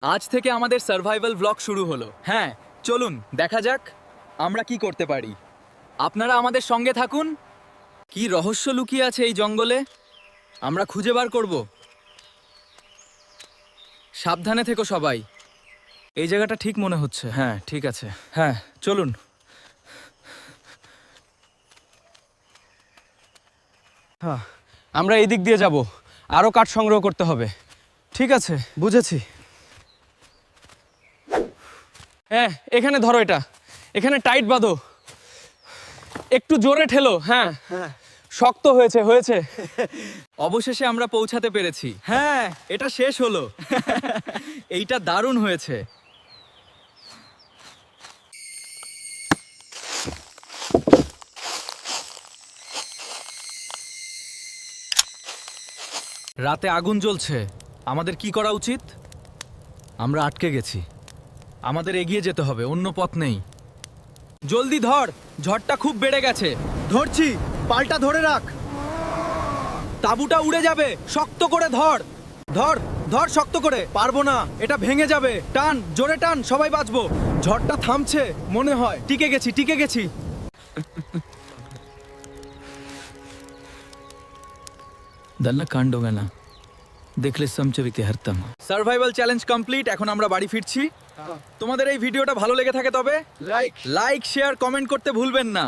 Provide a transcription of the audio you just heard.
আজ থেকে আমাদের সার্ভাইভাল ব্লগ শুরু হলো। হ্যাঁ, চলুন দেখা যাক আমরা কি করতে পারি। আপনারা আমাদের সঙ্গে থাকুন। কি রহস্য লুকিয়ে আছে এই জঙ্গলে আমরা খুঁজে বার করব। সাবধানে থেকো সবাই। এই জায়গাটা ঠিক মনে হচ্ছে। হ্যাঁ, ঠিক আছে। হ্যাঁ, চলুন। আমরা এই দিক দিয়ে যাব, আরো কাঠ সংগ্রহ করতে হবে। ঠিক আছে, বুঝেছি। হ্যাঁ, এখানে ধরো, এটা এখানে টাইট বাঁধো, একটু জোরে ঠেলো। হ্যাঁ, শক্ত হয়েছে হয়েছে। অবশেষে আমরা পৌঁছাতে পেরেছি। হ্যাঁ, এটা শেষ হলো। এইটা দারুণ হয়েছে। রাতে আগুন জ্বলছে। আমাদের কি করা উচিত? আমরা আটকে গেছি। আমাদের এগিয়ে যেতে হবে, অন্য পথ নেই। জলদি ধর, ঝড়টা খুব বেড়ে গেছে। ধরছি, পাল্টা ধরে রাখ। তাঁবুটা উড়ে যাবে, শক্ত করে ধর। ধর ধর শক্ত করে। পারবো না, এটা ভেঙে যাবে। টান, জোরে টান, সবাই বাঁচবো। ঝড়টা থামছে মনে হয়। টিকে গেছি, টিকে গেছি। দল্লা কাণ্ড না দেখলে সমচবিতে হারতাম। Survival challenge complete. এখন আমরা বাড়ি ফিরছি। তোমাদের এই ভিডিওটা ভালো লেগে থাকে তবে লাইক শেয়ার কমেন্ট করতে ভুলবেন না।